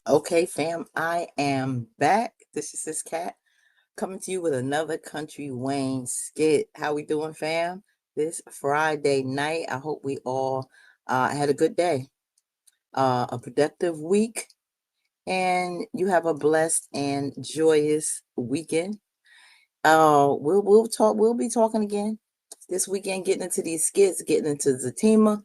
Okay, fam, I am back. This is this cat coming to you with another Country Wayne skit. How we doing, fam? This Friday night. I hope we all had a good day, a productive week, and you have a blessed and joyous weekend. We'll talk. We'll be talking again this weekend, getting into these skits, getting into Zatima.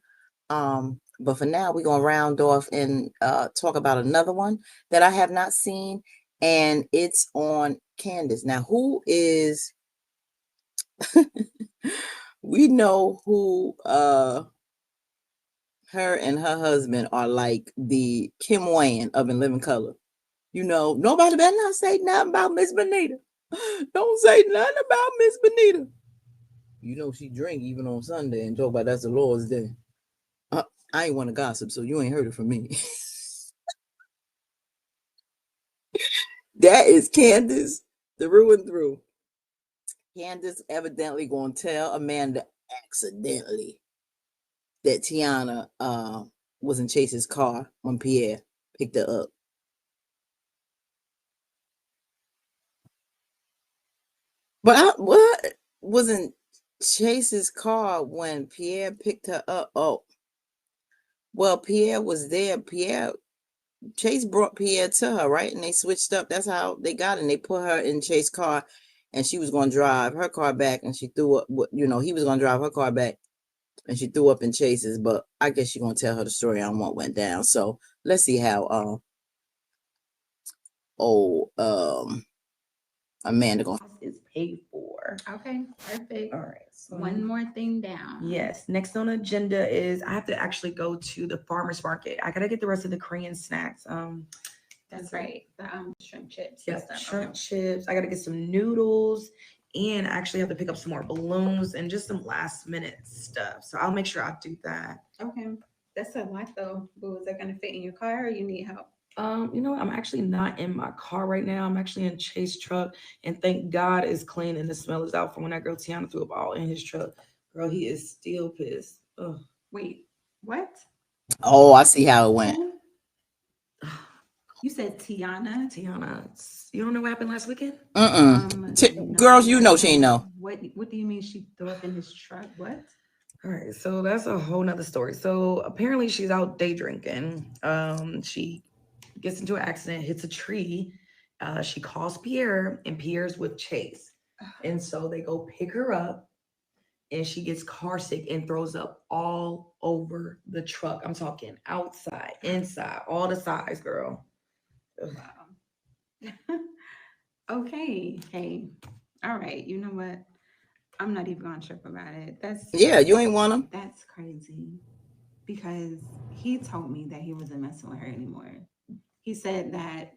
But for now, we're gonna round off and talk about another one that I have not seen, and it's on Candace. Now, who is we know who her and her husband are like the Kim Wayne of In Living Color. You know, nobody better not say nothing about Miss Benita. Don't say nothing about Miss Benita. You know she drink even on Sunday and talk about that's the Lord's day. I ain't want to gossip, so you ain't heard it from me. That is Candace, the ruin through. Candace evidently gonna tell Amanda accidentally that Tiana was in Chase's car when Pierre picked her up. But what was in Chase's car when Pierre picked her up? Oh, well, Pierre was there. Chase brought Pierre to her, right? And they switched up. That's how they got it. And they put her in Chase's car, and she was going to drive her car back, and she threw up. He was going to drive her car back, and she threw up in Chase's. But I guess she's going to tell her the story on what went down. So let's see how Amanda going. Is paid for. Okay, perfect. All right. So One more thing down. yes. Next on the agenda is I have to actually go to the farmer's market. I gotta get the rest of the Korean snacks. That's right. The shrimp chips. Yeah, shrimp chips. I gotta get some noodles, and I actually have to pick up some more balloons and just some last minute stuff. So I'll make sure I do that. Okay, that's a lot though. Boo, is that gonna fit in your car or you need help? You know what? I'm actually not in my car right now. I'm actually in Chase truck, and thank God it's clean and the smell is out from when that girl Tiana threw up all in his truck. Girl, he is still pissed. Ugh. Wait, what? Oh, I see how it went. Who? You said Tiana? Tiana, you don't know what happened last weekend? No, Girls, you know she ain't know. What do you mean she threw up in his truck? What? All right, so that's a whole nother story. So apparently she's out day drinking. She gets into an accident, hits a tree. She calls Pierre, and Pierre's with Chase. And so they go pick her up, and she gets car sick and throws up all over the truck. I'm talking outside, inside, all the sides, girl. Ugh. Wow. Okay. Hey. All right. You know what? I'm not even gonna trip about it. Yeah, you ain't want them. That's crazy. Because he told me that he wasn't messing with her anymore. He said that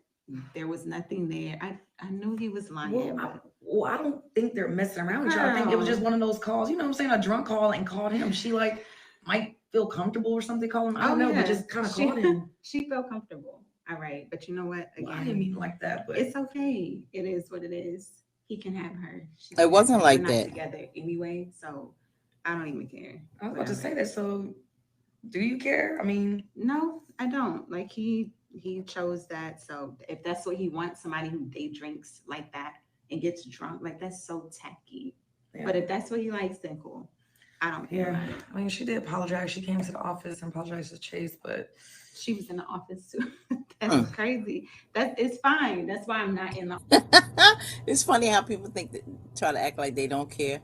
there was nothing there. I knew he was lying. Well, I don't think they're messing around with you. I think it was just one of those calls. You know what I'm saying? A drunk call and called him. She like might feel comfortable or something. Call him. I don't know, but just kind of called him. She felt comfortable. All right, but you know what? Again, I didn't mean like that, but it's okay. It is what it is. He can have her. It wasn't like We're that. not together anyway, so I don't even care. I was about to say that. So, do you care? I mean, no, I don't. Like he chose that. So if that's what he wants, somebody who day drinks like that and gets drunk, like that's so tacky. Yeah. But if that's what he likes, then cool. I don't care. Yeah, I mean, she did apologize. She came to the office and apologized to Chase, but she was in the office too. That's crazy. It's fine. That's why I'm not in the. It's funny how people try to act like they don't care.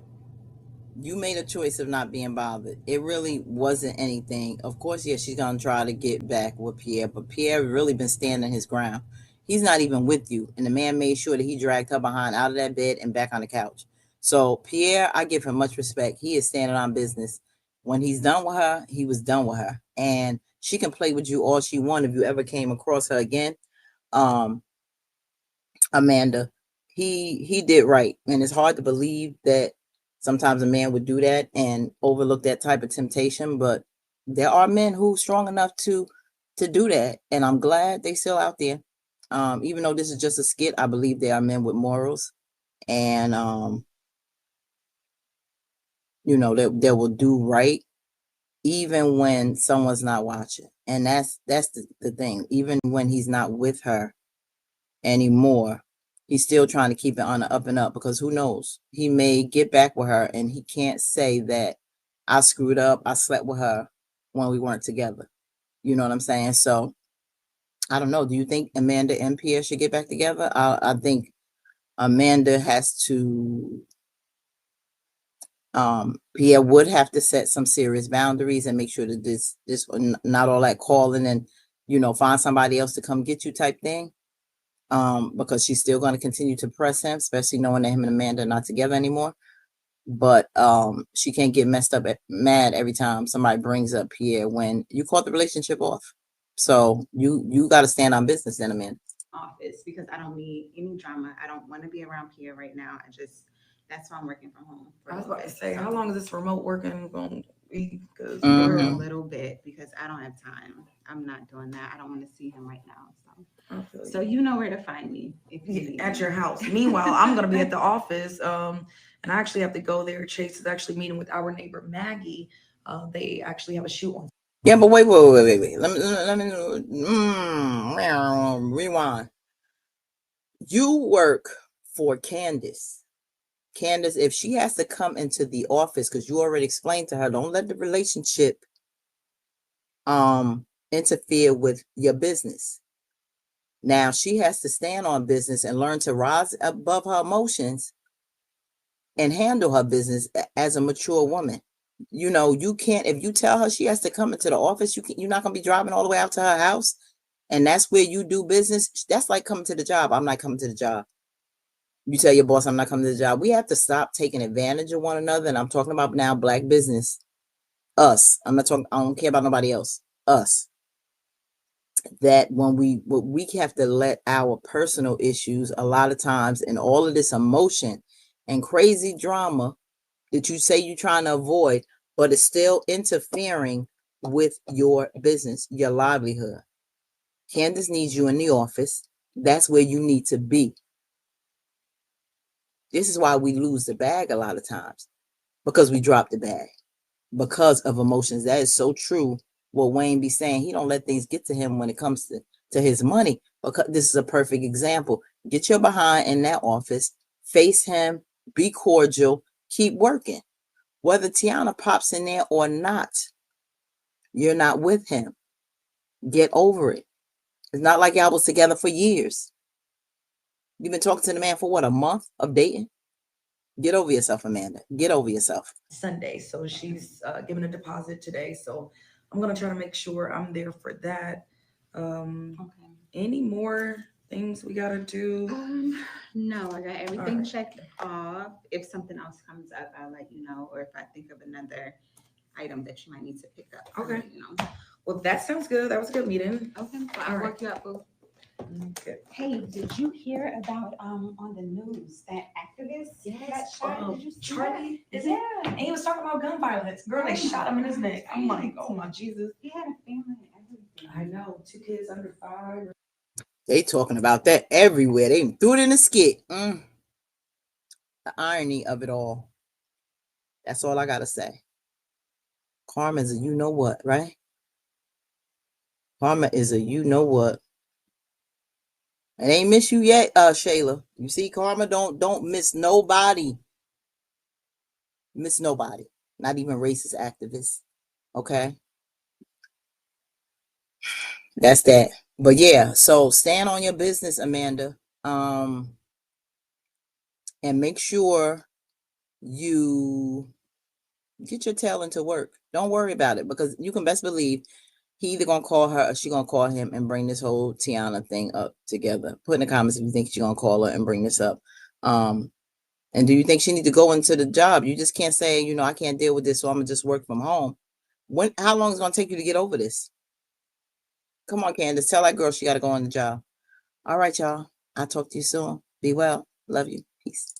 You made a choice of not being bothered. It really wasn't anything. Of course, yeah, she's gonna try to get back with Pierre, but Pierre really been standing his ground. He's not even with you, and the man made sure that he dragged her behind out of that bed and back on the couch. So Pierre, I give him much respect. He is standing on business. When he's done with her, he was done with her, and she can play with you all she wants. If you ever came across her again, Amanda, he did right, and it's hard to believe that sometimes a man would do that and overlook that type of temptation, but there are men who are strong enough to do that, and I'm glad they still out there. Even though this is just a skit, I believe there are men with morals, and that will do right even when someone's not watching. And that's the thing. Even when he's not with her anymore, he's still trying to keep it on the up and up, because who knows? He may get back with her and he can't say that I screwed up, I slept with her when we weren't together. You know what I'm saying? So I don't know. Do you think Amanda and Pierre should get back together? I think Amanda has to, Pierre would have to set some serious boundaries and make sure that this not all that calling and, find somebody else to come get you type thing. Because she's still going to continue to press him, especially knowing that him and Amanda are not together anymore. But she can't get mad every time somebody brings up Pierre when you caught the relationship off. So you got to stand on business then, Amanda. Office, because I don't need any drama. I don't want to be around Pierre right now. That's why I'm working from home. I was about to say, how long is this remote working going to be? Because for a little bit, because I don't have time. I'm not doing that. I don't want to see him right now. So you know where to find me if you need at me. your house. Meanwhile, I'm gonna be at the office, and I actually have to go there. Chase is actually meeting with our neighbor Maggie. They actually have a shoot on. Yeah, but wait. Let me rewind. You work for Candace. Candace, if she has to come into the office, because you already explained to her, don't let the relationship interfere with your business. Now she has to stand on business and learn to rise above her emotions and handle her business as a mature woman. You can't, if you tell her she has to come into the office, you're not going to be driving all the way out to her house. And that's where you do business. That's like coming to the job. I'm not coming to the job. You tell your boss, I'm not coming to the job. We have to stop taking advantage of one another. And I'm talking about now Black business. Us. I don't care about nobody else. Us. That when we have to let our personal issues, a lot of times, and all of this emotion and crazy drama that you say you're trying to avoid, but it's still interfering with your business, your livelihood. Candace needs you in the office. That's where you need to be. This is why we lose the bag a lot of times, because we drop the bag because of emotions. That is so true. What Wayne be saying, he don't let things get to him when it comes to his money. Because this is a perfect example. Get your behind in that office, face him, be cordial, keep working. Whether Tiana pops in there or not, you're not with him. Get over it. It's not like y'all was together for years. You've been talking to the man for what, a month of dating? Get over yourself, Amanda. Get over yourself. Sunday, so she's giving a deposit today. So I'm gonna try to make sure I'm there for that. Okay. Any more things we gotta do? No, I got everything checked off. If something else comes up, I'll let you know. Or if I think of another item that you might need to pick up, okay. You know. Well, that sounds good. That was a good meeting. Okay, well, I'll work you up, boo. Okay. Hey, did you hear about on the news that activist got shot? Did you see Charlie? that? Is it? And he was talking about gun violence. Girl, they shot him in his neck. I'm like, oh my Jesus. He had a family and everything. I know. 2 kids under 5. They talking about that everywhere. They threw it in a skit. The irony of it all. That's all I gotta say. Karma is a you know what, right? Karma is a you know what. It ain't miss you yet, Shayla. You see, karma don't miss nobody. Miss nobody. Not even racist activists. Okay. That's that. But yeah, so stand on your business, Amanda. And make sure you get your tail into work. Don't worry about it, because you can best believe he either gonna call her or she gonna call him and bring this whole Tiana thing up together. Put in the comments if you think she's gonna call her and bring this up. And do you think she need to go into the job? You just can't say, I can't deal with this, so I'm gonna just work from home. How long is it gonna take you to get over this? Come on, Candace, tell that girl she gotta go on the job. All right, y'all. I'll talk to you soon. Be well. Love you. Peace.